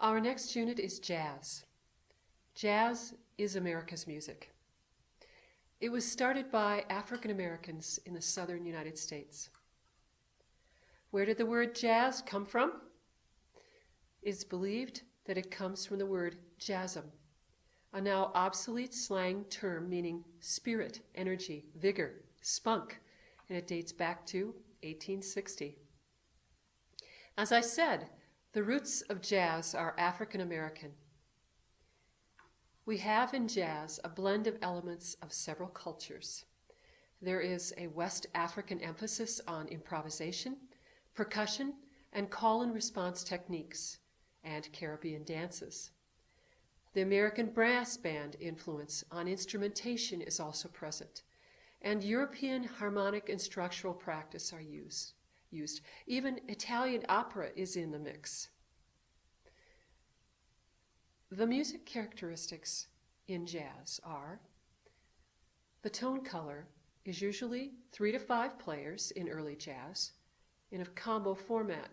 Our next unit is jazz. Jazz is America's music. It was started by African Americans in the southern United States. Where did the word jazz come from? It's believed that it comes from the word jasm, a now obsolete slang term meaning spirit, energy, vigor, spunk, and it dates back to 1860. As I said, the roots of jazz are African American. We have in jazz a blend of elements of several cultures. There is a West African emphasis on improvisation, percussion, and call and response techniques, and Caribbean dances. The American brass band influence on instrumentation is also present, and European harmonic and structural practice are used. Even Italian opera is in the mix. The music characteristics in jazz are: the tone color is usually 3 to 5 players in early jazz in a combo format.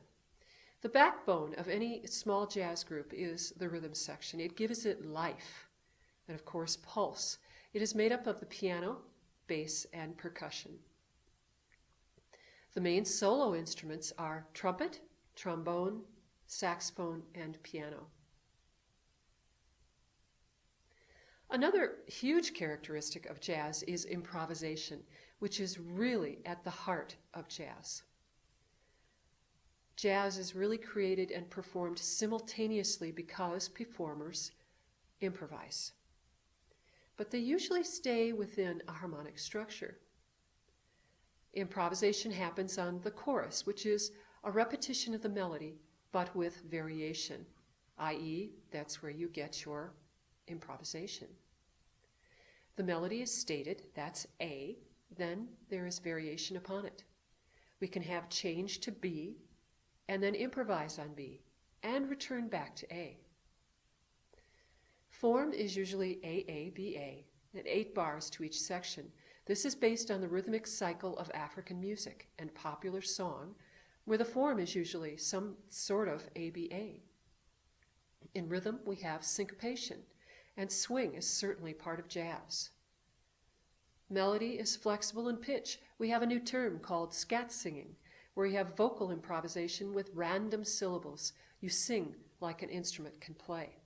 The backbone of any small jazz group is the rhythm section. It gives it life and, of course, pulse. It is made up of the piano, bass, and percussion. The main solo instruments are trumpet, trombone, saxophone, and piano. Another huge characteristic of jazz is improvisation, which is really at the heart of jazz. Jazz is really created and performed simultaneously because performers improvise. But they usually stay within a harmonic structure. Improvisation happens on the chorus, which is a repetition of the melody, but with variation, i.e., that's where you get your improvisation. The melody is stated, that's A, then there is variation upon it. We can have change to B, and then improvise on B, and return back to A. Form is usually AABA, and 8 bars to each section. This is based on the rhythmic cycle of African music and popular song, where the form is usually some sort of ABA. In rhythm, we have syncopation, and swing is certainly part of jazz. Melody is flexible in pitch. We have a new term called scat singing, where you have vocal improvisation with random syllables. You sing like an instrument can play.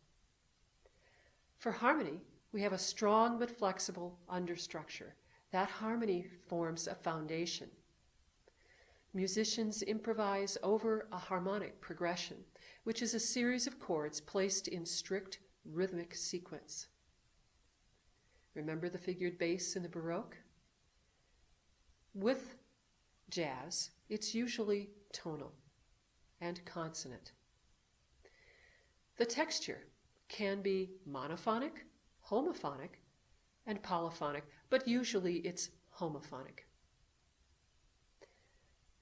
For harmony, we have a strong but flexible understructure. That harmony forms a foundation. Musicians improvise over a harmonic progression, which is a series of chords placed in strict rhythmic sequence. Remember the figured bass in the Baroque? With jazz, it's usually tonal and consonant. The texture can be monophonic, homophonic, and polyphonic, but usually it's homophonic.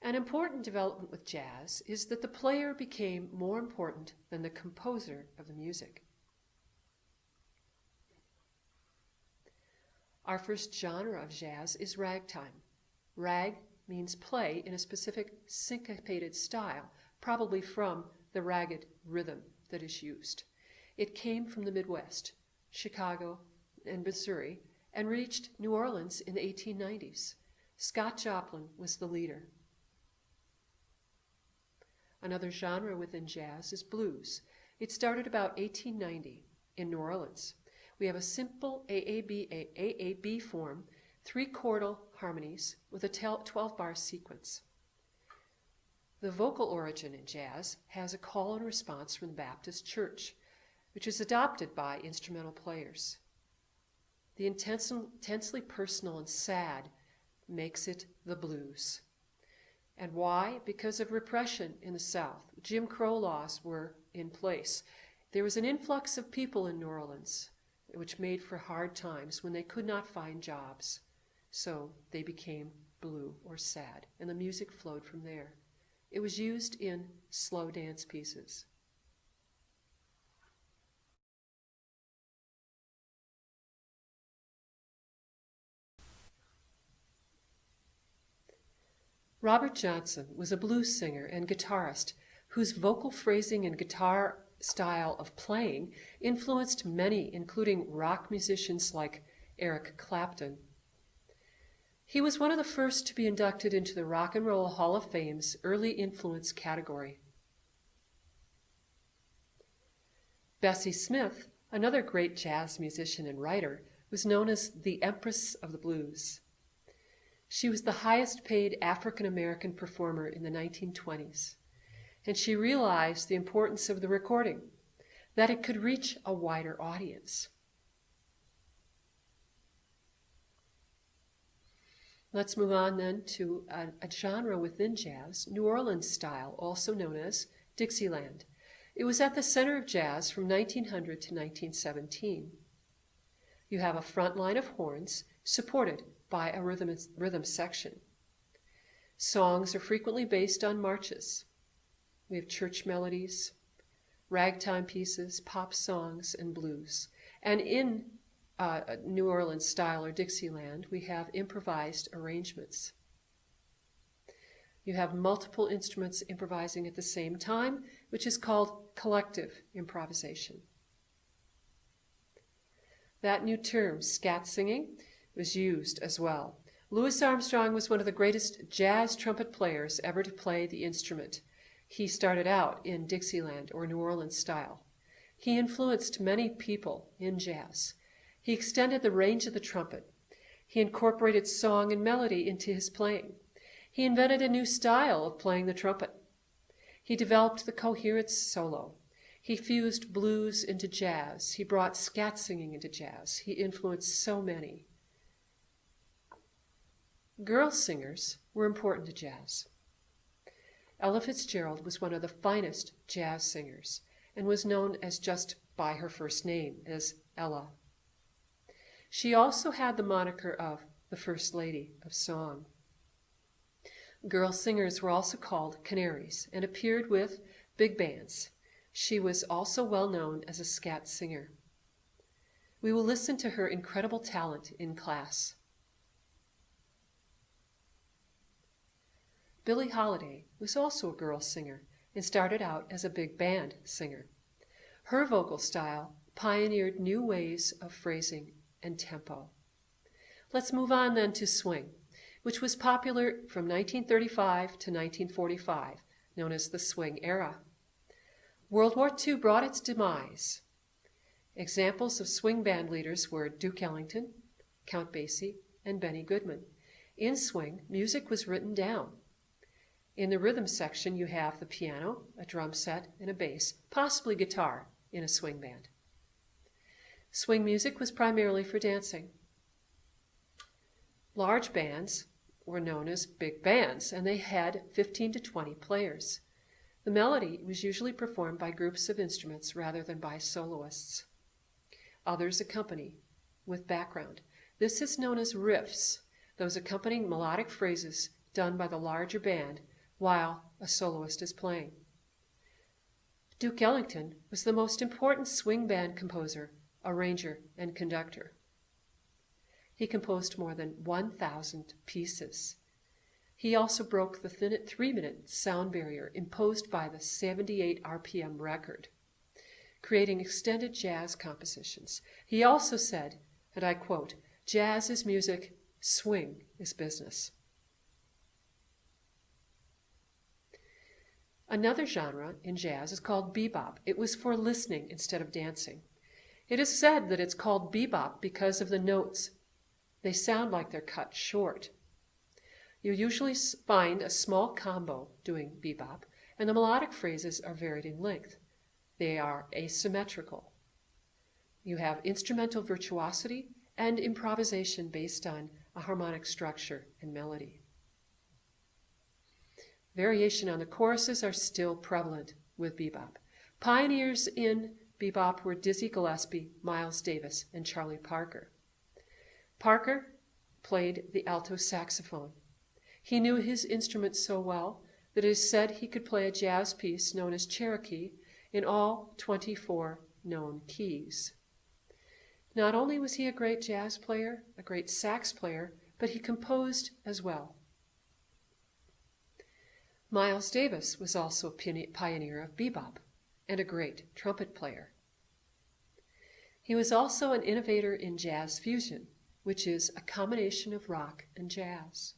An important development with jazz is that the player became more important than the composer of the music. Our first genre of jazz is ragtime. Rag means play in a specific syncopated style, probably from the ragged rhythm that is used. It came from the Midwest, Chicago and Missouri, and reached New Orleans in the 1890s. Scott Joplin was the leader. Another genre within jazz is blues. It started about 1890 in New Orleans. We have a simple AAB form, 3-chordal harmonies with a 12-bar sequence. The vocal origin in jazz has a call and response from the Baptist Church, which is adopted by instrumental players. The intensely personal and sad makes it the blues. And why? Because of repression in the South. Jim Crow laws were in place. There was an influx of people in New Orleans, which made for hard times when they could not find jobs. So they became blue or sad, and the music flowed from there. It was used in slow dance pieces. Robert Johnson was a blues singer and guitarist whose vocal phrasing and guitar style of playing influenced many, including rock musicians like Eric Clapton. He was one of the first to be inducted into the Rock and Roll Hall of Fame's early influence category. Bessie Smith, another great jazz musician and writer, was known as the Empress of the Blues. She was the highest paid African American performer in the 1920s, and she realized the importance of the recording, that it could reach a wider audience. Let's move on then to a genre within jazz, New Orleans style, also known as Dixieland. It was at the center of jazz from 1900 to 1917. You have a front line of horns supported by a rhythm section. Songs are frequently based on marches. We have church melodies, ragtime pieces, pop songs, and blues. And in New Orleans style or Dixieland, we have improvised arrangements. You have multiple instruments improvising at the same time, which is called collective improvisation. That new term, scat singing, was used as well. Louis Armstrong was one of the greatest jazz trumpet players ever to play the instrument. He started out in Dixieland or New Orleans style. He influenced many people in jazz. He extended the range of the trumpet. He incorporated song and melody into his playing. He invented a new style of playing the trumpet. He developed the coherence solo. He fused blues into jazz. He brought scat singing into jazz. He influenced so many. Girl singers were important to jazz. Ella Fitzgerald was one of the finest jazz singers and was known as just by her first name, as Ella. She also had the moniker of the First Lady of Song. Girl singers were also called canaries and appeared with big bands. She was also well known as a scat singer. We will listen to her incredible talent in class. Billie Holiday was also a girl singer and started out as a big band singer. Her vocal style pioneered new ways of phrasing and tempo. Let's move on then to swing, which was popular from 1935 to 1945, known as the swing era. World War II brought its demise. Examples of swing band leaders were Duke Ellington, Count Basie, and Benny Goodman. In swing, music was written down. In the rhythm section, you have the piano, a drum set, and a bass, possibly guitar in a swing band. Swing music was primarily for dancing. Large bands were known as big bands, and they had 15 to 20 players. The melody was usually performed by groups of instruments rather than by soloists. Others accompany with background. This is known as riffs, those accompanying melodic phrases done by the larger band while a soloist is playing. Duke Ellington was the most important swing band composer, arranger, and conductor. He composed more than 1,000 pieces. He also broke the 3-minute sound barrier imposed by the 78 RPM record, creating extended jazz compositions. He also said, and I quote, "Jazz is music, swing is business." Another genre in jazz is called bebop. It was for listening instead of dancing. It is said that it's called bebop because of the notes. They sound like they're cut short. You usually find a small combo doing bebop, and the melodic phrases are varied in length. They are asymmetrical. You have instrumental virtuosity and improvisation based on a harmonic structure and melody. Variation on the choruses are still prevalent with bebop. Pioneers in bebop were Dizzy Gillespie, Miles Davis, and Charlie Parker. Parker played the alto saxophone. He knew his instrument so well that it is said he could play a jazz piece known as Cherokee in all 24 known keys. Not only was he a great jazz player, a great sax player, but he composed as well. Miles Davis was also a pioneer of bebop. and a great trumpet player. He was also an innovator in jazz fusion, which is a combination of rock and jazz.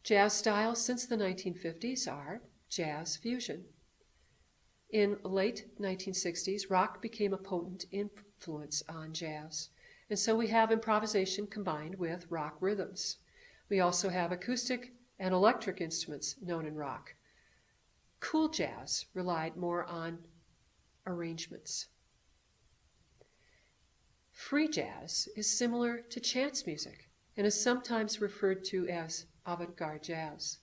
Jazz styles since the 1950s are jazz fusion. In late 1960s, rock became a potent influence on jazz, and so we have improvisation combined with rock rhythms. We also have acoustic and electric instruments known in rock. Cool jazz relied more on arrangements. Free jazz is similar to chance music and is sometimes referred to as avant-garde jazz.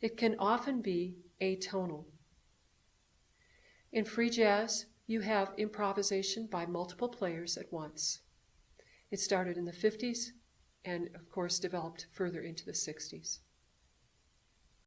It can often be atonal. In free jazz, you have improvisation by multiple players at once. It started in the 50s and, of course, developed further into the 60s.